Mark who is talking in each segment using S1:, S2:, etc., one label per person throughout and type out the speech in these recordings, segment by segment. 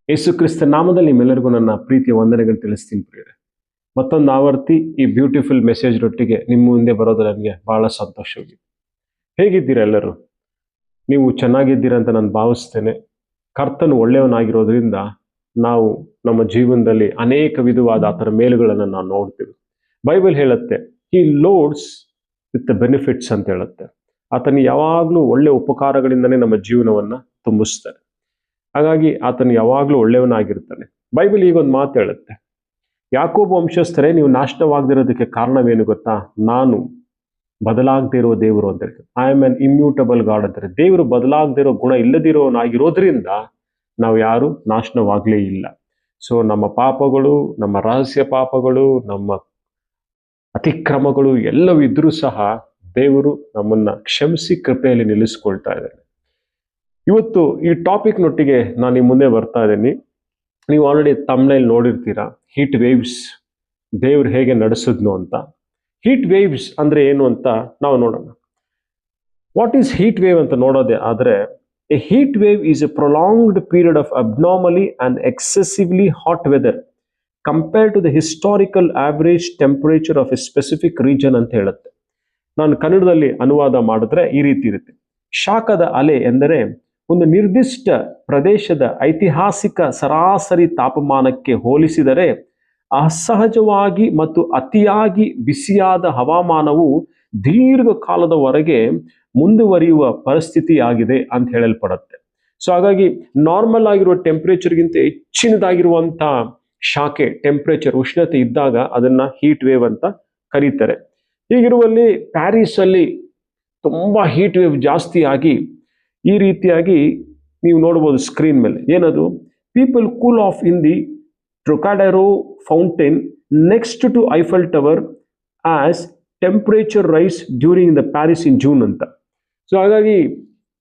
S1: ಯೇಸು ಕ್ರಿಸ್ತ ನಾಮದಲ್ಲಿ ನಿಮ್ಮೆಲ್ಲರಿಗೂ ನನ್ನ ಪ್ರೀತಿಯ ವಂದನೆಗಳು ತಿಳಿಸ್ತೀನಿ ಪ್ರಿಯರೇ. ಮತ್ತೊಂದು ಆವರ್ತಿ ಈ ಬ್ಯೂಟಿಫುಲ್ ಮೆಸೇಜ್ ರೊಟ್ಟಿಗೆ ನಿಮ್ಮ ಮುಂದೆ ಬರೋದು ನನಗೆ ಬಹಳ ಸಂತೋಷವಾಗಿದೆ. ಹೇಗಿದ್ದೀರಾ ಎಲ್ಲರೂ? ನೀವು ಚೆನ್ನಾಗಿದ್ದೀರಾ ಅಂತ ನಾನು ಭಾವಿಸ್ತೇನೆ. ಕರ್ತನು ಒಳ್ಳೆಯವನಾಗಿರೋದ್ರಿಂದ ನಾವು ನಮ್ಮ ಜೀವನದಲ್ಲಿ ಅನೇಕ ವಿಧವಾದ ಆತನ ಮೇಲುಗಳನ್ನು ನಾವು ನೋಡ್ತೀವಿ. ಬೈಬಲ್ ಹೇಳುತ್ತೆ, ಹಿ ಲೋಡ್ಸ್ ವಿತ್ ದ ಬೆನಿಫಿಟ್ಸ್ ಅಂತ ಹೇಳುತ್ತೆ. ಆತನು ಯಾವಾಗಲೂ ಒಳ್ಳೆ ಉಪಕಾರಗಳಿಂದನೇ ನಮ್ಮ ಜೀವನವನ್ನು ತುಂಬಿಸ್ತಾರೆ. ಹಾಗಾಗಿ ಆತನು ಯಾವಾಗಲೂ ಒಳ್ಳೆಯವನಾಗಿರ್ತಾನೆ. ಬೈಬಲ್ ಈಗೊಂದು ಮಾತು ಹೇಳುತ್ತೆ, ಯಾಕೋಬ ವಂಶಸ್ಥರೇ, ನೀವು ನಾಶನವಾಗದಿರೋದಕ್ಕೆ ಕಾರಣವೇನು ಗೊತ್ತಾ? ನಾನು ಬದಲಾಗದೇ ಇರೋ ದೇವರು ಅಂತ ಹೇಳ್ತಾರೆ. I am an immutable god ಅಂತಾರೆ. ದೇವರು ಬದಲಾಗದೇ ಇರೋ ಗುಣ ಇಲ್ಲದಿರೋನಾಗಿರೋದ್ರಿಂದ ನಾವು ಯಾರು ನಾಶನವಾಗಲೇ ಇಲ್ಲ. ಸೊ ನಮ್ಮ ಪಾಪಗಳು, ನಮ್ಮ ರಹಸ್ಯ ಪಾಪಗಳು, ನಮ್ಮ ಅತಿಕ್ರಮಗಳು ಎಲ್ಲವೂ ಇದ್ರೂ ಸಹ ದೇವರು ನಮ್ಮನ್ನ ಕ್ಷಮಿಸಿ ಕೃಪೆಯಲ್ಲಿ ನಿಲ್ಲಿಸ್ಕೊಳ್ತಾ ಇದ್ದಾನೆ. ಇವತ್ತು ಈ ಟಾಪಿಕ್ನೊಟ್ಟಿಗೆ ನಾನು ನಿಮ್ಮ ಮುಂದೆ ಬರ್ತಾ ಇದ್ದೀನಿ. ನೀವು ಆಲ್ರೆಡಿ ತಮ್ನೈಲ್ ನೋಡಿರ್ತೀರಾ, ಹೀಟ್ ವೇವ್ಸ್ ದೇವ್ರು ಹೇಗೆ ನಡೆಸಿದ್ನು ಅಂತ. ಹೀಟ್ ವೇವ್ಸ್ ಅಂದ್ರೆ ಏನು ಅಂತ ನಾವು ನೋಡೋಣ. ವಾಟ್ ಈಸ್ ಹೀಟ್ ವೇವ್ ಅಂತ ನೋಡೋದೇ ಆದರೆ, a heat wave is a prolonged period of abnormally and excessively hot weather compare to the historical average temperature of a specific region ಅಂತ ಹೇಳುತ್ತೆ. ನಾನು ಕನ್ನಡದಲ್ಲಿ ಅನುವಾದ ಮಾಡಿದ್ರೆ ಈ ರೀತಿ ಇರುತ್ತೆ. ಶಾಖದ ಅಲೆ ಎಂದರೆ ಒಂದು ನಿರ್ದಿಷ್ಟ ಪ್ರದೇಶದ ಐತಿಹಾಸಿಕ ಸರಾಸರಿ ತಾಪಮಾನಕ್ಕೆ ಹೋಲಿಸಿದರೆ ಅಸಹಜವಾಗಿ ಮತ್ತು ಅತಿಯಾಗಿ ಬಿಸಿಯಾದ ಹವಾಮಾನವು ದೀರ್ಘಕಾಲದವರೆಗೆ ಮುಂದುವರಿಯುವ ಪರಿಸ್ಥಿತಿಯಾಗಿದೆ ಅಂತ ಹೇಳಲ್ಪಡುತ್ತೆ. ಸೊ ಹಾಗಾಗಿ ನಾರ್ಮಲ್ ಆಗಿರುವ ಟೆಂಪರೇಚರ್ಗಿಂತ ಹೆಚ್ಚಿನದಾಗಿರುವಂಥ ಶಾಖೆ, ಟೆಂಪರೇಚರ್, ಉಷ್ಣತೆ ಇದ್ದಾಗ ಅದನ್ನ ಹೀಟ್ ವೇವ್ ಅಂತ ಕರೀತಾರೆ. ಹೀಗಿರುವಲ್ಲಿ ಪ್ಯಾರಿಸ್ ಅಲ್ಲಿ ತುಂಬಾ ಹೀಟ್ ವೇವ್ ಜಾಸ್ತಿ ಆಗಿ ಈ ರೀತಿಯಾಗಿ ನೀವು ನೋಡ್ಬೋದು ಸ್ಕ್ರೀನ್ ಮೇಲೆ. ಏನದು? People cool off in the Trocadero fountain next to Eiffel Tower as temperature rise during the Paris in June ಅಂತ. ಸೊ ಹಾಗಾಗಿ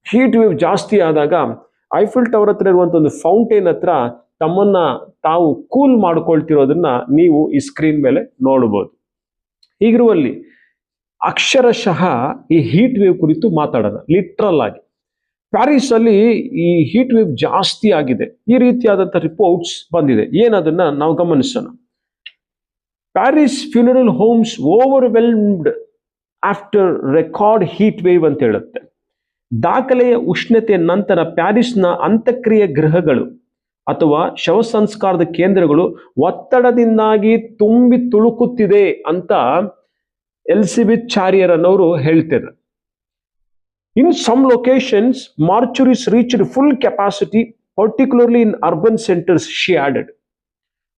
S1: ಹೀಟ್ ವೇವ್ ಜಾಸ್ತಿ ಆದಾಗ ಐಫೆಲ್ ಟವರ್ ಹತ್ರ ಇರುವಂಥ ಒಂದು ಫೌಂಟೇನ್ ಹತ್ರ ತಮ್ಮನ್ನ ತಾವು ಕೂಲ್ ಮಾಡ್ಕೊಳ್ತಿರೋದನ್ನ ನೀವು ಈ ಸ್ಕ್ರೀನ್ ಮೇಲೆ ನೋಡ್ಬೋದು. ಹೀಗಿರುವಲ್ಲಿ ಅಕ್ಷರಶಃ ಈ ಹೀಟ್ ವೇವ್ ಕುರಿತು ಮಾತಾಡೋಣ. ಲಿಟ್ರಲ್ ಆಗಿ ಪ್ಯಾರಿಸ್ ಅಲ್ಲಿ ಈ ಹೀಟ್ ವೇವ್ ಜಾಸ್ತಿ ಆಗಿದೆ, ಈ ರೀತಿಯಾದಂಥ ರಿಪೋರ್ಟ್ಸ್ ಬಂದಿದೆ. ಏನದನ್ನ ನಾವು ಗಮನಿಸೋಣ. Paris funeral homes overwhelmed after record heat wave ಅಂತ ಹೇಳುತ್ತೆ. ದಾಖಲೆಯ ಉಷ್ಣತೆಯ ನಂತರ ಪ್ಯಾರಿಸ್ನ ಅಂತ್ಯಕ್ರಿಯೆ ಗೃಹಗಳು ಅಥವಾ ಶವ ಸಂಸ್ಕಾರದ ಕೇಂದ್ರಗಳು ಒತ್ತಡದಿಂದಾಗಿ ತುಂಬಿ ತುಳುಕುತ್ತಿದೆ ಅಂತ ಎಲಿಸಬೆತ್ ಚಾರಿಯರ್ ಅನ್ನೋರು ಹೇಳ್ತಾರೆ. In some locations, mortuaries reached full capacity, particularly in urban centers, she added.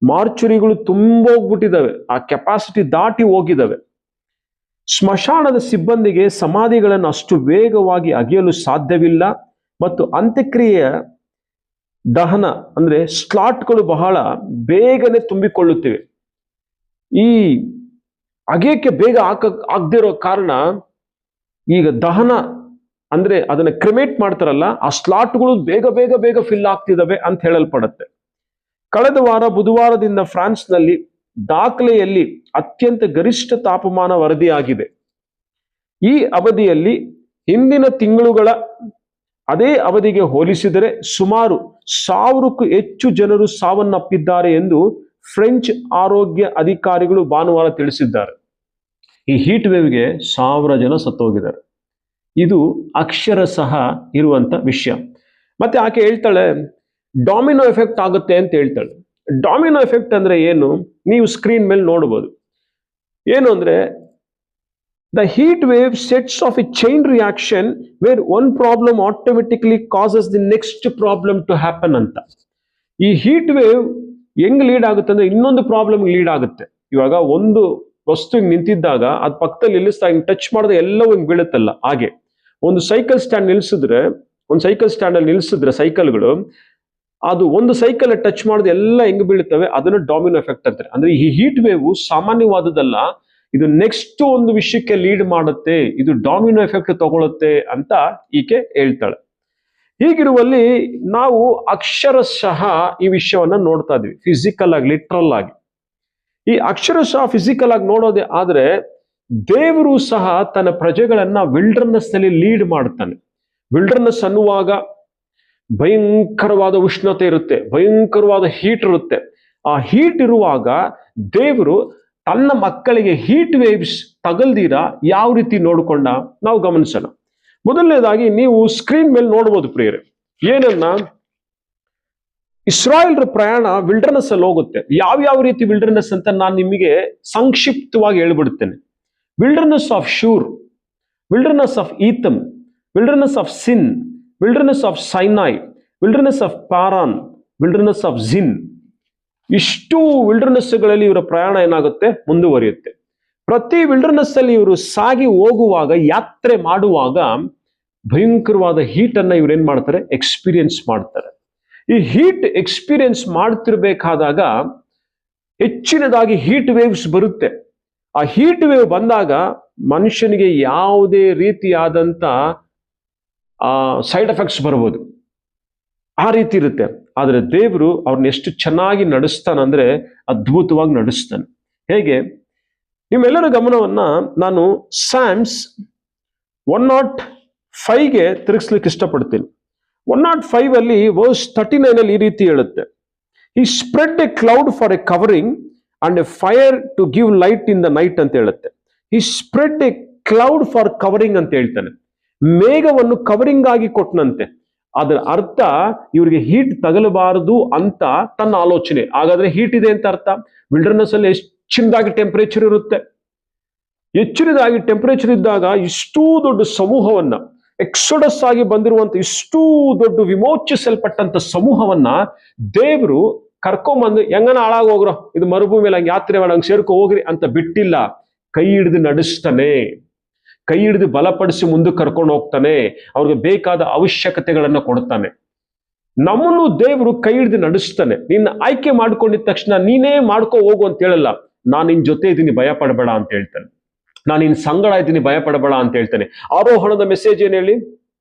S1: ಮಾರ್ಚುರಿಗಳು ತುಂಬೋಗ್ಬಿಟ್ಟಿದ್ದಾವೆ, ಆ ಕೆಪಾಸಿಟಿ ದಾಟಿ ಹೋಗಿದ್ದಾವೆ. ಸ್ಮಶಾನದ ಸಿಬ್ಬಂದಿಗೆ ಸಮಾಧಿಗಳನ್ನು ಅಷ್ಟು ವೇಗವಾಗಿ ಅಗೆಯಲು ಸಾಧ್ಯವಿಲ್ಲ ಮತ್ತು ಅಂತ್ಯಕ್ರಿಯೆಯ ದಹನ ಅಂದ್ರೆ ಸ್ಲಾಟ್ಗಳು ಬಹಳ ಬೇಗನೆ ತುಂಬಿಕೊಳ್ಳುತ್ತಿವೆ. ಈ ಅಗೆಯಕ್ಕೆ ಬೇಗ ಆಗದಿರೋ ಕಾರಣ ಈಗ ದಹನ ಅಂದ್ರೆ ಅದನ್ನ ಕ್ರಿಮೇಟ್ ಮಾಡ್ತಾರಲ್ಲ, ಆ ಸ್ಲಾಟ್ಗಳು ಬೇಗ ಬೇಗ ಬೇಗ ಫಿಲ್ ಆಗ್ತಿದ್ದಾವೆ ಅಂತ ಹೇಳಲ್ಪಡುತ್ತೆ. ಕಳೆದ ವಾರ ಬುಧವಾರದಿಂದ ಫ್ರಾನ್ಸ್ನಲ್ಲಿ ದಾಖಲೆಯಲ್ಲಿ ಅತ್ಯಂತ ಗರಿಷ್ಠ ತಾಪಮಾನ ವರದಿಯಾಗಿದೆ. ಈ ಅವಧಿಯಲ್ಲಿ ಹಿಂದಿನ ತಿಂಗಳುಗಳ ಅದೇ ಅವಧಿಗೆ ಹೋಲಿಸಿದರೆ ಸುಮಾರು 1000ಕ್ಕೂ ಹೆಚ್ಚು ಜನರು ಸಾವನ್ನಪ್ಪಿದ್ದಾರೆ ಎಂದು ಫ್ರೆಂಚ್ ಆರೋಗ್ಯ ಅಧಿಕಾರಿಗಳು ಭಾನುವಾರ ತಿಳಿಸಿದ್ದಾರೆ. ಈ ಹೀಟ್ ವೇವ್ಗೆ 1000 ಜನ ಸತ್ತೋಗಿದ್ದಾರೆ. ಇದು ಅಕ್ಷರಶಃ ಇರುವಂತ ವಿಷಯ. ಮತ್ತೆ ಆಕೆ ಹೇಳ್ತಾಳೆ ಡಾಮಿನೋ ಎಫೆಕ್ಟ್ ಆಗುತ್ತೆ ಅಂತ ಹೇಳ್ತಾಳೆ. ಡಾಮಿನೋ ಎಫೆಕ್ಟ್ ಅಂದ್ರೆ ಏನು? ನೀವು ಸ್ಕ್ರೀನ್ ಮೇಲೆ ನೋಡಬಹುದು. ಏನು ಅಂದ್ರೆ, the heat wave sets off a chain reaction where one problem automatically causes the next problem to happen ಅಂತ. ಈ ಹೀಟ್ ವೇವ್ ಹೆಂಗ್ ಲೀಡ್ ಆಗುತ್ತೆ ಅಂದ್ರೆ ಇನ್ನೊಂದು ಪ್ರಾಬ್ಲಮ್ ಲೀಡ್ ಆಗುತ್ತೆ. ಇವಾಗ ಒಂದು ವಸ್ತು ನಿಂತಿದ್ದಾಗ ಅದ್ ಪಕ್ಕದಲ್ಲಿ ನಿಲ್ಲಿಸ್ತಾ ಹಿಂಗ್ ಟಚ್ ಮಾಡಿದ್ರೆ ಎಲ್ಲವೂ ಹಿಂಗ್ ಬೀಳುತ್ತಲ್ಲ, ಹಾಗೆ ಒಂದು ಸೈಕಲ್ ಸ್ಟ್ಯಾಂಡ್ ನಿಲ್ಸಿದ್ರೆ, ಒಂದು ಸೈಕಲ್ ಸ್ಟ್ಯಾಂಡ್ ಅಲ್ಲಿ ನಿಲ್ಸಿದ್ರೆ ಸೈಕಲ್ಗಳು, ಅದು ಒಂದು ಸೈಕಲ್ ಟಚ್ ಮಾಡಿದ್ರೆ ಎಲ್ಲ ಹೆಂಗ್ ಬೀಳುತ್ತವೆ, ಅದನ್ನು ಡಾಮಿನೋ ಎಫೆಕ್ಟ್ ಅಂತಾರೆ. ಅಂದ್ರೆ ಈ ಹೀಟ್ ವೇವ್ ಸಾಮಾನ್ಯವಾದದಲ್ಲ, ಇದು ನೆಕ್ಸ್ಟ್ ಒಂದು ವಿಷಯಕ್ಕೆ ಲೀಡ್ ಮಾಡುತ್ತೆ, ಇದು ಡಾಮಿನೋ ಎಫೆಕ್ಟ್ ತಗೊಳುತ್ತೆ ಅಂತ ಈಕೆ ಹೇಳ್ತಾಳೆ. ಹೀಗಿರುವಲ್ಲಿ ನಾವು ಅಕ್ಷರಶಃ ಈ ವಿಷಯವನ್ನ ನೋಡ್ತಾ ಇದ್ವಿ, ಫಿಸಿಕಲ್ ಆಗಿ, ಲಿಟ್ರಲ್ ಆಗಿ. ಈ ಅಕ್ಷರಶಃ ಫಿಸಿಕಲ್ ಆಗಿ ನೋಡೋದೇ ಆದ್ರೆ, ದೇವರು ಸಹ ತನ್ನ ಪ್ರಜೆಗಳನ್ನ ವಿಲ್ಡರ್ನೆಸ್ ನಲ್ಲಿ ಲೀಡ್ ಮಾಡ್ತಾನೆ. ವಿಲ್ಡರ್ನೆಸ್ ಅನ್ನುವಾಗ ಭಯಂಕರವಾದ ಉಷ್ಣತೆ ಇರುತ್ತೆ, ಭಯಂಕರವಾದ ಹೀಟ್ ಇರುತ್ತೆ. ಆ ಹೀಟ್ ಇರುವಾಗ ದೇವರು ತನ್ನ ಮಕ್ಕಳಿಗೆ ಹೀಟ್ ವೇವ್ಸ್ ತಗಲ್ದಿರ ಯಾವ ರೀತಿ ನೋಡ್ಕೊಂಡ ನಾವು ಗಮನಿಸೋಣ. ಮೊದಲನೇದಾಗಿ ನೀವು ಸ್ಕ್ರೀನ್ ಮೇಲೆ ನೋಡ್ಬೋದು ಪ್ರಿಯರೇ, ಏನನ್ನ ಇಸ್ರಾಯೇಲ್ರ ಪ್ರಯಾಣ ವಿಲ್ಡರ್ನೆಸ್ ಅಲ್ಲಿ ಹೋಗುತ್ತೆ. ಯಾವ ರೀತಿ ವಿಲ್ಡರ್ನೆಸ್ ಅಂತ ನಾನು ನಿಮಗೆ ಸಂಕ್ಷಿಪ್ತವಾಗಿ ಹೇಳ್ಬಿಡ್ತೇನೆ. Wilderness of Shur, wilderness of Etham, wilderness of Sin, wilderness of Sinai, wilderness of Paran, wilderness of Zin. ಇಷ್ಟು ವಿಲ್ಡರ್ನೆಸ್ಗಳಲ್ಲಿ ಇವರ ಪ್ರಯಾಣ ಏನಾಗುತ್ತೆ, ಮುಂದುವರಿಯುತ್ತೆ. ಪ್ರತಿ ವಿಲ್ಡರ್ನೆಸ್ ಅಲ್ಲಿ ಇವರು ಸಾಗಿ ಹೋಗುವಾಗ, ಯಾತ್ರೆ ಮಾಡುವಾಗ ಭಯಂಕರವಾದ ಹೀಟ್ ಅನ್ನ ಇವ್ರು ಏನ್ ಮಾಡ್ತಾರೆ, ಎಕ್ಸ್ಪೀರಿಯನ್ಸ್ ಮಾಡ್ತಾರೆ. ಈ ಹೀಟ್ ಎಕ್ಸ್ಪೀರಿಯನ್ಸ್ ಮಾಡ್ತಿರ್ಬೇಕಾದಾಗ ಹೆಚ್ಚಿನದಾಗಿ ಹೀಟ್ ವೇವ್ಸ್ ಬರುತ್ತೆ. ಆ ಹೀಟ್ ವೇವ್ ಬಂದಾಗ ಮನುಷ್ಯನಿಗೆ ಯಾವುದೇ ರೀತಿಯಾದಂತ ಸೈಡ್ ಎಫೆಕ್ಟ್ಸ್ ಬರ್ಬೋದು, ಆ ರೀತಿ ಇರುತ್ತೆ. ಆದರೆ ದೇವರು ಅವ್ರನ್ನ ಎಷ್ಟು ಚೆನ್ನಾಗಿ ನಡೆಸ್ತಾನಂದ್ರೆ ಅದ್ಭುತವಾಗಿ ನಡೆಸ್ತಾನೆ. ಹೇಗೆ, ನಿಮ್ಮೆಲ್ಲರ ಗಮನವನ್ನ ನಾನು ಸ್ಯಾಮ್ಸ್ 105ಗೆ ತಿರುಗಿಸ್ಲಿಕ್ಕೆ ಇಷ್ಟಪಡ್ತೀನಿ. 105 ಅಲ್ಲಿ ವರ್ಸ್ 39 ಅಲ್ಲಿ ಈ ರೀತಿ ಹೇಳುತ್ತೆ, ಈ spread a cloud for a covering and a fire to give light in the night ಅಂತ ಹೇಳುತ್ತೆ. ಈ spread a cloud for covering ಅಂತ ಹೇಳ್ತಾನೆ. ಮೇಘವನ್ನು ಕವರಿಂಗ್ ಆಗಿ ಕೊಟ್ಟನಂತೆ. ಅದರ ಅರ್ಥ ಇವರಿಗೆ ಹೀಟ್ ತಗಲಬಾರದು ಅಂತ ತನ್ನ ಆಲೋಚನೆ. ಹಾಗಾದ್ರೆ ಹೀಟ್ ಇದೆ ಅಂತ ಅರ್ಥ. ವಿಲ್ಡರ್ನೆಸ್ ಅಲ್ಲಿ ಹೆಚ್ಚಿನದಾಗಿ ಟೆಂಪರೇಚರ್ ಇರುತ್ತೆ. ಹೆಚ್ಚಿನದಾಗಿ ಟೆಂಪರೇಚರ್ ಇದ್ದಾಗ ಇಷ್ಟೂ ದೊಡ್ಡ ಸಮೂಹವನ್ನ, ಎಕ್ಸೋಡಸ್ ಆಗಿ ಬಂದಿರುವಂತ ಇಷ್ಟೂ ದೊಡ್ಡ ವಿಮೋಚಿಸಲ್ಪಟ್ಟಂತ ಸಮೂಹವನ್ನ ದೇವರು ಕರ್ಕೊಂಬಂದು ಹೆಂಗನ ಹಾಳಾಗಿ ಹೋಗ್ರೋ, ಇದು ಮರುಭೂಮಿಯಲ್ಲಿ ಹಂಗೆ ಯಾತ್ರೆ ಮಾಡಂಗೆ ಸೇರ್ಕೊ ಹೋಗ್ರಿ ಅಂತ ಬಿಟ್ಟಿಲ್ಲ. ಕೈ ಹಿಡಿದು ನಡೆಸ್ತಾನೆ, ಕೈ ಹಿಡಿದು ಬಲಪಡಿಸಿ ಮುಂದಕ್ಕೆ ಕರ್ಕೊಂಡು ಹೋಗ್ತಾನೆ, ಅವ್ರಿಗೆ ಬೇಕಾದ ಅವಶ್ಯಕತೆಗಳನ್ನ ಕೊಡ್ತಾನೆ. ನಮ್ಮನ್ನು ದೇವರು ಕೈ ಹಿಡಿದು ನಡೆಸ್ತಾನೆ. ನಿನ್ನ ಆಯ್ಕೆ ಮಾಡ್ಕೊಂಡಿದ ತಕ್ಷಣ ನೀನೇ ಮಾಡ್ಕೋ ಹೋಗು ಅಂತ ಹೇಳಲ್ಲ. ನಾನು ನಿನ್ ಜೊತೆ ಇದ್ದೀನಿ, ಭಯ ಪಡಬೇಡ ಅಂತ ಹೇಳ್ತಾನೆ. ನಾನು ನಿನ್ ಸಂಗಡ ಇದ್ದೀನಿ, ಭಯ ಪಡಬೇಡ ಅಂತ ಹೇಳ್ತಾನೆ. ಆರೋಹಣದ ಮೆಸೇಜ್ ಏನ್ ಹೇಳಿ,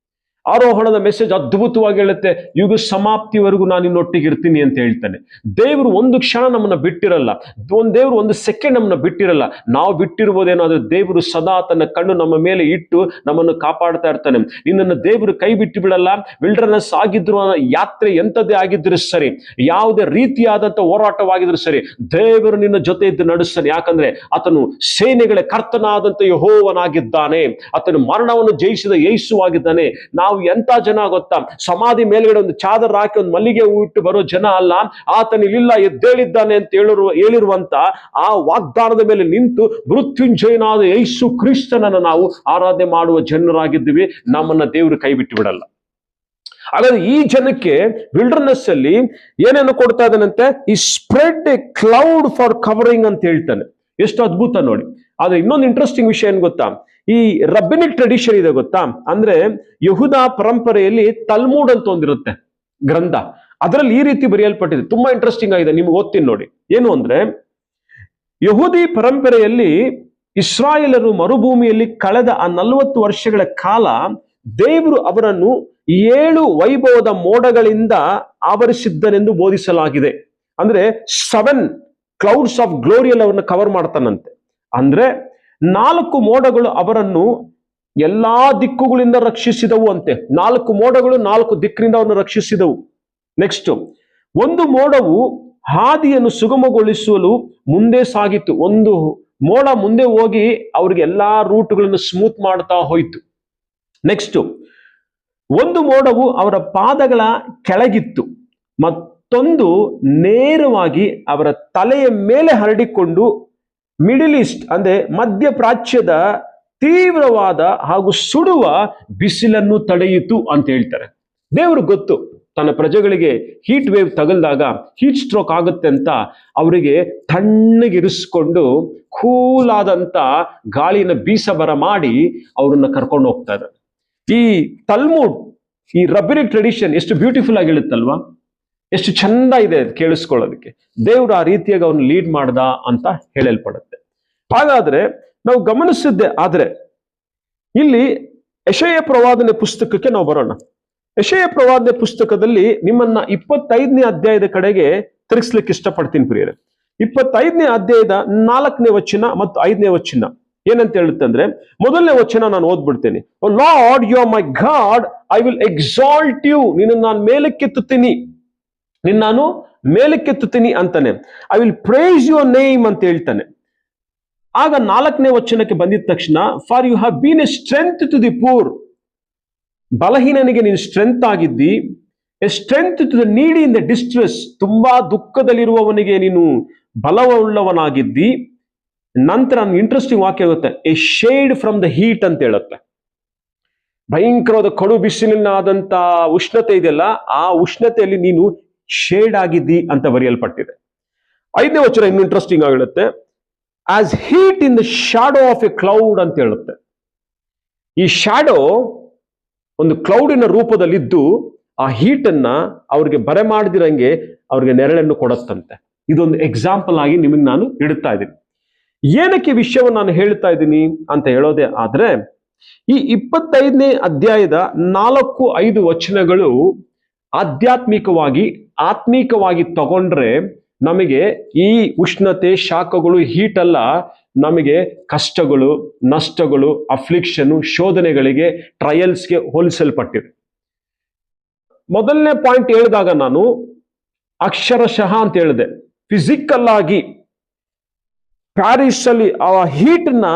S1: ಆರೋಹಣದ ಮೆಸೇಜ್ ಅದ್ಭುತವಾಗಿ ಹೇಳುತ್ತೆ, ಯುಗ ಸಮಾಪ್ತಿವರೆಗೂ ನಾನು ನಿನ್ನೊಟ್ಟಿಗೆ ಇರ್ತೀನಿ ಅಂತ ಹೇಳ್ತಾನೆ. ದೇವರು ಒಂದು ಕ್ಷಣ ನಮ್ಮನ್ನ ಬಿಟ್ಟಿರಲ್ಲ, ದೇವರು ಒಂದು ಸೆಕೆಂಡ್ ನಮ್ಮನ್ನ ಬಿಟ್ಟಿರಲ್ಲ. ನಾವು ಬಿಟ್ಟಿರ್ಬೋದೇನಾದ್ರೂ ದೇವರು ಸದಾ ತನ್ನ ಕಣ್ಣು ನಮ್ಮ ಮೇಲೆ ಇಟ್ಟು ನಮ್ಮನ್ನು ಕಾಪಾಡ್ತಾ ಇರ್ತಾನೆ. ನಿನ್ನನ್ನು ದೇವರು ಕೈ ಬಿಟ್ಟು ಬಿಡಲ್ಲ. ವಿಲ್ಡರ್ನೆಸ್ ಆಗಿದ್ರು, ಯಾತ್ರೆ ಎಂಥದ್ದೇ ಆಗಿದ್ರು ಸರಿ, ಯಾವುದೇ ರೀತಿಯಾದಂಥ ಹೋರಾಟವಾಗಿದ್ರು ಸರಿ, ದೇವರು ನಿನ್ನ ಜೊತೆ ಇದ್ದು ನಡೆಸ್ತಾನೆ. ಯಾಕಂದ್ರೆ ಆತನು ಸೇನೆಗಳ ಕರ್ತನಾದಂಥ ಯೆಹೋವನಾಗಿದ್ದಾನೆ. ಆತನು ಮರಣವನ್ನು ಜಯಿಸಿದ ಯೇಸುವಾಗಿದ್ದಾನೆ. ನಾವು ಎಂತ ಜನ ಗೊತ್ತಾ, ಸಮಾಧಿ ಮೇಲ್ಗಡೆ ಒಂದು ಚಾದರ್ ಹಾಕಿ ಒಂದು ಮಲ್ಲಿಗೆ ಹೂ ಇಟ್ಟು ಬರೋ ಜನ ಅಲ್ಲ. ಆತನು ಇಲ್ಲಿಲ್ಲ, ಎದ್ದೇಳಿದ್ದಾನೆ ಅಂತ ಹೇಳಿರುವಂತ ಆ ವಾಗ್ದಾನದ ಮೇಲೆ ನಿಂತು ಮೃತ್ಯುಂಜಯನಾದ ಯೇಸು ಕ್ರಿಸ್ತನನ್ನು ನಾವು ಆರಾಧನೆ ಮಾಡುವ ಜನರಾಗಿದ್ದೀವಿ. ನಮ್ಮನ್ನ ದೇವರು ಕೈ ಬಿಟ್ಟು ಬಿಡಲ್ಲ. ಹಾಗಾದ್ರೆ ಈ ಜನಕ್ಕೆ ವಿಲ್ಡರ್ನೆಸ್ ಅಲ್ಲಿ ಏನೇನು ಕೊಡ್ತಾ ಇದ್ದಾನಂತೆ, ಈ spread a cloud for covering ಅಂತ ಹೇಳ್ತಾನೆ. ಎಷ್ಟು ಅದ್ಭುತ ನೋಡಿ. ಆದ್ರೆ ಇನ್ನೊಂದು ಇಂಟ್ರೆಸ್ಟಿಂಗ್ ವಿಷಯ ಏನ್ ಗೊತ್ತಾ, ಈ ರಬ್ಬಿನಿಕ್ ಟ್ರೆಡಿಷನ್ ಇದೆ ಗೊತ್ತಾ, ಅಂದ್ರೆ ಯಹೂದ ಪರಂಪರೆಯಲ್ಲಿ ತಲ್ಮೂಡ್ ಅಂತ ಒಂದಿರುತ್ತೆ ಗ್ರಂಥ, ಅದರಲ್ಲಿ ಈ ರೀತಿ ಬರೆಯಲ್ಪಟ್ಟಿದೆ. ತುಂಬಾ ಇಂಟ್ರೆಸ್ಟಿಂಗ್ ಆಗಿದೆ, ನಿಮ್ಗೆ ಓದ್ತೀನಿ ನೋಡಿ. ಏನು ಅಂದ್ರೆ, ಯಹೂದಿ ಪರಂಪರೆಯಲ್ಲಿ ಇಸ್ರಾಯೇಲರು ಮರುಭೂಮಿಯಲ್ಲಿ ಕಳೆದ ಆ 40 ವರ್ಷಗಳ ಕಾಲ ದೇವರು ಅವರನ್ನು 7 ವೈಭವದ ಮೋಡಗಳಿಂದ ಆವರಿಸಿದ್ದನೆಂದು ಬೋಧಿಸಲಾಗಿದೆ. ಅಂದ್ರೆ 7 ಕ್ಲೌಡ್ಸ್ ಆಫ್ ಗ್ಲೋರಿಯಲ್ಲಿ ಅವರನ್ನು ಕವರ್ ಮಾಡ್ತಾನಂತೆ. ಅಂದ್ರೆ 4 ಮೋಡಗಳು ಅವರನ್ನು ಎಲ್ಲಾ ದಿಕ್ಕುಗಳಿಂದ ರಕ್ಷಿಸಿದವು ಅಂತೆ. 4 ಮೋಡಗಳು 4 ದಿಕ್ಕಿನಿಂದ ಅವರನ್ನು ರಕ್ಷಿಸಿದವು. ನೆಕ್ಸ್ಟ್, ಒಂದು ಮೋಡವು ಹಾದಿಯನ್ನು ಸುಗಮಗೊಳಿಸಲು ಮುಂದೆ ಸಾಗಿತ್ತು. ಒಂದು ಮೋಡ ಮುಂದೆ ಹೋಗಿ ಅವ್ರಿಗೆ ಎಲ್ಲಾ ರೂಟ್ಗಳನ್ನು ಸ್ಮೂತ್ ಮಾಡ್ತಾ ಹೋಯ್ತು. ನೆಕ್ಸ್ಟ್, ಒಂದು ಮೋಡವು ಅವರ ಪಾದಗಳ ಕೆಳಗಿತ್ತು, ಮತ್ತೊಂದು ನೇರವಾಗಿ ಅವರ ತಲೆಯ ಮೇಲೆ ಹರಡಿಕೊಂಡು ಮಿಡಿಲ್ ಈಸ್ಟ್ ಅಂದ್ರೆ ಮಧ್ಯಪ್ರಾಚ್ಯದ ತೀವ್ರವಾದ ಹಾಗೂ ಸುಡುವ ಬಿಸಿಲನ್ನು ತಡೆಯಿತು ಅಂತ ಹೇಳ್ತಾರೆ. ದೇವರು ಗೊತ್ತು ತನ್ನ ಪ್ರಜೆಗಳಿಗೆ ಹೀಟ್ ವೇವ್ ತಗಲ್ದಾಗ ಹೀಟ್ ಸ್ಟ್ರೋಕ್ ಆಗುತ್ತೆ ಅಂತ ಅವರಿಗೆ ತಣ್ಣಗಿರಿಸ್ಕೊಂಡು ಕೂಲಾದಂತ ಗಾಳಿನ ಬೀಸಬರ ಮಾಡಿ ಅವ್ರನ್ನ ಕರ್ಕೊಂಡು ಹೋಗ್ತಾ ಇದ್ದಾರೆ. ಈ ತಲ್ಮೂಡ್, ಈ ರಬ್ಬಿನಿಕ್ ಟ್ರೆಡಿಷನ್ ಎಷ್ಟು ಬ್ಯೂಟಿಫುಲ್ ಆಗಿ ಹೇಳುತ್ತಲ್ವಾ, ಎಷ್ಟು ಚಂದ ಇದೆ ಕೇಳಿಸ್ಕೊಳ್ಳೋದಕ್ಕೆ. ದೇವರು ಆ ರೀತಿಯಾಗಿ ಅವನು ಲೀಡ್ ಮಾಡ್ದ ಅಂತ ಹೇಳಲ್ಪಡುತ್ತೆ. ಹಾಗಾದ್ರೆ ನಾವು ಗಮನಿಸಿದ್ದೆ ಆದ್ರೆ ಇಲ್ಲಿ ಯೆಶಾಯ ಪ್ರವಾದನೆ ಪುಸ್ತಕಕ್ಕೆ ನಾವು ಬರೋಣ. ಯೆಶಾಯ ಪ್ರವಾದನೆ ಪುಸ್ತಕದಲ್ಲಿ ನಿಮ್ಮನ್ನ 25ನೇ ಅಧ್ಯಾಯದ ಕಡೆಗೆ ತಿರುಗಿಸ್ಲಿಕ್ಕೆ ಇಷ್ಟಪಡ್ತೀನಿ ಪ್ರಿಯರೇ. 25ನೇ ಅಧ್ಯಾಯದ 4ನೇ ವಚನ ಮತ್ತು 5ನೇ ವಚನ. ಏನಂತ ಹೇಳುತ್ತೆ ಅಂದ್ರೆ, ಮೊದಲನೇ ವಚನ ನಾನು ಓದ್ಬಿಡ್ತೇನೆ. Lord you are my God, I will exalt you. ನಿನ್ನ ನಾನು ಮೇಲಕ್ಕೆತ್ತುತ್ತೀನಿ, ನಿನ್ನ ನಾನು ಮೇಲಕ್ಕೆತ್ತುತ್ತೀನಿ ಅಂತಾನೆ. I will praise your name ಅಂತ ಹೇಳ್ತಾನೆ. ಆಗ 4ನೇ ವಚನಕ್ಕೆ ಬಂದಿದ ತಕ್ಷಣ, for you have been a strength to the poor. ಬಲಹೀನನಿಗೆ ನೀನು ಸ್ಟ್ರೆಂತ್ ಆಗಿದ್ದಿ. A strength to the needy in the distress. ತುಂಬಾ ದುಃಖದಲ್ಲಿರುವವನಿಗೆ ನೀನು ಬಲವುಳ್ಳವನಾಗಿದ್ದಿ. ನಂತರ ಇಂಟ್ರೆಸ್ಟಿಂಗ್ ವಾಕ್ಯ ಆಗುತ್ತೆ, A shade from the heat ಅಂತ ಹೇಳುತ್ತೆ. ಭಯಂಕರವಾದ ಕಡು ಬಿಸಿಲಿನಾದಂತ ಉಷ್ಣತೆ ಇದೆಯಲ್ಲ, ಆ ಉಷ್ಣತೆಯಲ್ಲಿ ನೀನು ಶೇಡ್ ಆಗಿದ್ದಿ ಅಂತ ಬರೆಯಲ್ಪಟ್ಟಿದೆ. 5ನೇ ವಚನ ಇನ್ನು ಇಂಟ್ರೆಸ್ಟಿಂಗ್ ಆಗಿರುತ್ತೆ, as heat in the shadow of A cloud ಅಂತ ಹೇಳುತ್ತೆ. ಈ ಶಾಡೋ ಒಂದು ಕ್ಲೌಡಿನ ರೂಪದಲ್ಲಿದ್ದು ಆ ಹೀಟ್ ಅನ್ನ ಅವ್ರಿಗೆ ಬರೆ ಮಾಡದಿರಂಗೆ ಅವ್ರಿಗೆ ನೆರಳನ್ನು ಕೊಡುತ್ತಂತೆ. ಇದೊಂದು ಎಕ್ಸಾಂಪಲ್ ಆಗಿ ನಿಮಗೆ ನಾನು ಇಡ್ತಾ ಇದ್ದೀನಿ. ಏನಕ್ಕೆ ವಿಷಯವನ್ನು ನಾನು ಹೇಳ್ತಾ ಇದ್ದೀನಿ ಅಂತ ಹೇಳೋದೇ ಆದ್ರೆ, ಈ 25ನೇ ಅಧ್ಯಾಯದ 4-5 ವಚನಗಳು ಆಧ್ಯಾತ್ಮಿಕವಾಗಿ ಆತ್ಮೀಕವಾಗಿ ತಗೊಂಡ್ರೆ ನಮಗೆ ಈ ಉಷ್ಣತೆ, ಶಾಖಗಳು, ಹೀಟ್ ಅಲ್ಲ, ನಮಗೆ ಕಷ್ಟಗಳು, ನಷ್ಟಗಳು, ಅಫ್ಲಿಕ್ಷನ್, ಶೋಧನೆಗಳಿಗೆ, ಟ್ರಯಲ್ಸ್ಗೆ ಹೋಲಿಸಲ್ಪಟ್ಟಿದೆ. ಮೊದಲನೇ ಪಾಯಿಂಟ್ ಹೇಳಿದಾಗ ನಾನು ಅಕ್ಷರಶಃ ಅಂತ ಹೇಳಿದೆ, ಫಿಸಿಕಲ್ ಆಗಿ ಪ್ಯಾರಿಸ್ ಅಲ್ಲಿ ಆ ಹೀಟ್ ನ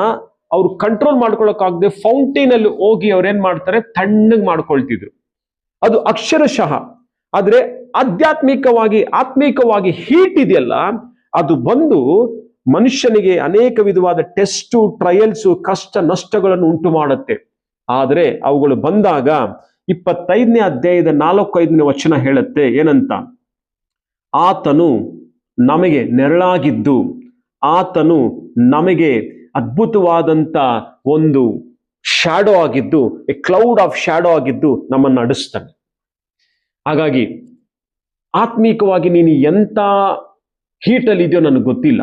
S1: ಅವ್ರು ಕಂಟ್ರೋಲ್ ಮಾಡ್ಕೊಳಕ್ಕಾಗದೆ ಫೌಂಟೈನ್ ಅಲ್ಲಿ ಹೋಗಿ ಅವ್ರೇನ್ ಮಾಡ್ತಾರೆ, ತಣ್ಣಗೆ ಮಾಡ್ಕೊಳ್ತಿದ್ರು. ಅದು ಅಕ್ಷರಶಃ. ಆದ್ರೆ ಆಧ್ಯಾತ್ಮಿಕವಾಗಿ ಆತ್ಮಿಕವಾಗಿ ಹೀಟ್ ಇದೆಯಲ್ಲ, ಅದು ಬಂದು ಮನುಷ್ಯನಿಗೆ ಅನೇಕ ವಿಧವಾದ ಟೆಸ್ಟು, ಟ್ರಯಲ್ಸು, ಕಷ್ಟ ನಷ್ಟಗಳನ್ನು ಉಂಟು ಮಾಡುತ್ತೆ. ಆದರೆ ಅವುಗಳು ಬಂದಾಗ 25ನೇ ಅಧ್ಯಾಯದ 4-5ನೇ ವಚನ ಹೇಳುತ್ತೆ ಏನಂತ, ಆತನು ನಮಗೆ ನೆರಳಾಗಿದ್ದು, ಆತನು ನಮಗೆ ಅದ್ಭುತವಾದಂತ ಒಂದು ಶಾಡೋ ಆಗಿದ್ದು, ಎ ಕ್ಲೌಡ್ ಆಫ್ ಶಾಡೋ ಆಗಿದ್ದು ನಮ್ಮನ್ನು ನಡೆಸ್ತಾನೆ. ಹಾಗಾಗಿ ಆತ್ಮೀಕವಾಗಿ ನೀನು ಎಂತ ಹೀಟಲ್ಲಿ ಇದೆಯೋ ನನಗೆ ಗೊತ್ತಿಲ್ಲ,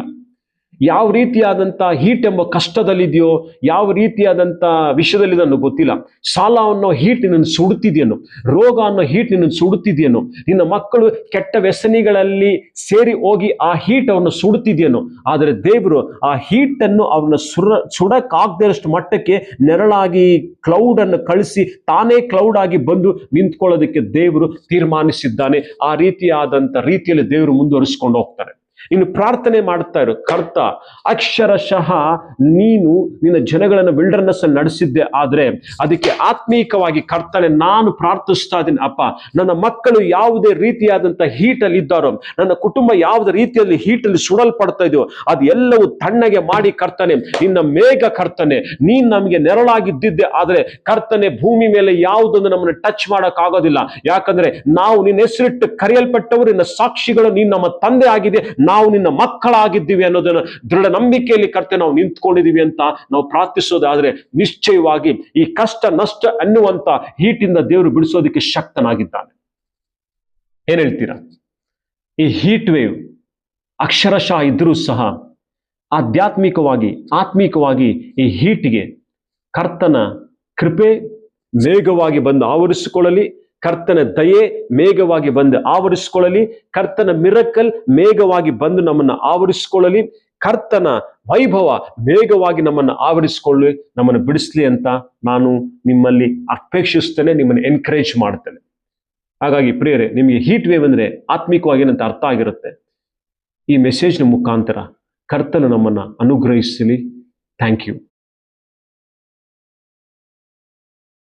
S1: ಯಾವ ರೀತಿಯಾದಂಥ ಹೀಟ್ ಎಂಬ ಕಷ್ಟದಲ್ಲಿದೆಯೋ, ಯಾವ ರೀತಿಯಾದಂಥ ವಿಷಯದಲ್ಲಿ ನನಗೆ ಗೊತ್ತಿಲ್ಲ. ಸಾಲ ಅನ್ನೋ ಹೀಟ್ ನಿನ್ನನ್ನು ಸುಡುತ್ತಿದೆಯೇನೋ, ರೋಗ ಅನ್ನೋ ಹೀಟ್ ನಿನ್ನನ್ನು ಸುಡುತ್ತಿದೆಯೇನೋ, ನಿನ್ನ ಮಕ್ಕಳು ಕೆಟ್ಟ ವ್ಯಸನಿಗಳಲ್ಲಿ ಸೇರಿ ಹೋಗಿ ಆ ಹೀಟ್ ಅವನ್ನ ಸುಡುತ್ತಿದೆಯೇನೋ. ಆದರೆ ದೇವರು ಆ ಹೀಟನ್ನು ಅವನ್ನ ಸುಡಕ್ಕಾಗದಷ್ಟು ಮಟ್ಟಕ್ಕೆ ನೆರಳಾಗಿ ಕ್ಲೌಡ್ ಅನ್ನು ಕಳಿಸಿ ತಾನೇ ಕ್ಲೌಡ್ ಆಗಿ ಬಂದು ನಿಂತ್ಕೊಳ್ಳೋದಕ್ಕೆ ದೇವರು ತೀರ್ಮಾನಿಸಿದ್ದಾನೆ. ಆ ರೀತಿಯಾದಂಥ ರೀತಿಯಲ್ಲಿ ದೇವರು ಮುಂದುವರಿಸಿಕೊಂಡು ಹೋಗ್ತಾರೆ. ಇನ್ನು ಪ್ರಾರ್ಥನೆ ಮಾಡ್ತಾ ಇರು, ಕರ್ತ ಅಕ್ಷರಶಃ ನೀನು ನಿನ್ನ ಜನಗಳನ್ನು ವಿಲ್ಡರ್ನೆಸ್ ಅಲ್ಲಿ ನಡೆಸಿದ್ದೆ, ಆದ್ರೆ ಅದಕ್ಕೆ ಆತ್ಮೀಕವಾಗಿ ಕರ್ತನೆ ನಾನು ಪ್ರಾರ್ಥಿಸ್ತಾ ಇದ್ದೀನಿ. ಅಪ್ಪ, ನನ್ನ ಮಕ್ಕಳು ಯಾವುದೇ ರೀತಿಯಾದಂಥ ಹೀಟಲ್ಲಿ ಇದ್ದಾರೋ, ನನ್ನ ಕುಟುಂಬ ಯಾವುದೇ ರೀತಿಯಲ್ಲಿ ಹೀಟಲ್ಲಿ ಸುಡಲ್ಪಡ್ತಾ ಇದೆಯೋ, ಅದು ಎಲ್ಲವೂ ತಣ್ಣಗೆ ಮಾಡಿ ಕರ್ತನೆ, ನಿನ್ನ ಮೇಘ ಕರ್ತನೆ, ನೀನ್ ನಮಗೆ ನೆರಳಾಗಿದ್ದಿದ್ದೆ. ಆದ್ರೆ ಕರ್ತನೆ, ಭೂಮಿ ಮೇಲೆ ಯಾವುದೊಂದು ನಮ್ಮನ್ನು ಟಚ್ ಮಾಡಕ್ ಆಗೋದಿಲ್ಲ. ಯಾಕಂದ್ರೆ ನಾವು ನಿನ್ನ ಹೆಸರಿಟ್ಟು ಕರೆಯಲ್ಪಟ್ಟವರು, ನಿನ್ನ ಸಾಕ್ಷಿಗಳು, ನೀನ್ ನಮ್ಮ ತಂದೆ ಆಗಿದೆ, ನಾವು ನಿನ್ನ ಮಕ್ಕಳಾಗಿದ್ದೀವಿ ಅನ್ನೋದನ್ನ ದೃಢ ನಂಬಿಕೆಯಲ್ಲಿ ಕರ್ತನೆ ನಾವು ನಿಂತ್ಕೊಂಡಿದೀವಿ ಅಂತ ನಾವು ಪ್ರಾರ್ಥಿಸೋದಾದ್ರೆ ನಿಶ್ಚಯವಾಗಿ ಈ ಕಷ್ಟ ನಷ್ಟ ಅನ್ನುವಂತ ಹೀಟಿಂದ ದೇವರು ಬಿಡಿಸೋದಕ್ಕೆ ಶಕ್ತನಾಗಿದ್ದಾನೆ. ಏನ್ ಹೇಳ್ತೀರಾ? ಈ ಹೀಟ್ ವೇವ್ ಅಕ್ಷರಶಃ ಇದ್ರೂ ಸಹ ಆಧ್ಯಾತ್ಮಿಕವಾಗಿ ಆತ್ಮಿಕವಾಗಿ ಈ ಹೀಟ್ಗೆ ಕರ್ತನ ಕೃಪೆ ಮೇಘವಾಗಿ ಬಂದು ಆವರಿಸಿಕೊಳ್ಳಲಿ, ಕರ್ತನ ದಯೆ ಮೇಘವಾಗಿ ಬಂದು ಆವರಿಸಿಕೊಳ್ಳಲಿ, ಕರ್ತನ ಮಿರಕಲ್ ಮೇಘವಾಗಿ ಬಂದು ನಮ್ಮನ್ನು ಆವರಿಸಿಕೊಳ್ಳಲಿ, ಕರ್ತನ ವೈಭವ ಮೇಘವಾಗಿ ನಮ್ಮನ್ನು ಆವರಿಸಿಕೊಳ್ಳಿ, ನಮ್ಮನ್ನು ಬಿಡಿಸ್ಲಿ ಅಂತ ನಾನು ನಿಮ್ಮಲ್ಲಿ ಅಪೇಕ್ಷಿಸ್ತೇನೆ, ನಿಮ್ಮನ್ನು ಎನ್ಕರೇಜ್ ಮಾಡ್ತೇನೆ. ಹಾಗಾಗಿ ಪ್ರಿಯರೇ, ನಿಮಗೆ ಹೀಟ್ ವೇವ್ ಅಂದ್ರೆ ಆತ್ಮಿಕವಾಗಿ ಏನಂತ ಅರ್ಥ ಆಗಿರುತ್ತೆ. ಈ ಮೆಸೇಜ್ನ ಮುಖಾಂತರ ಕರ್ತನು ನಮ್ಮನ್ನು ಅನುಗ್ರಹಿಸಲಿ. Thank you.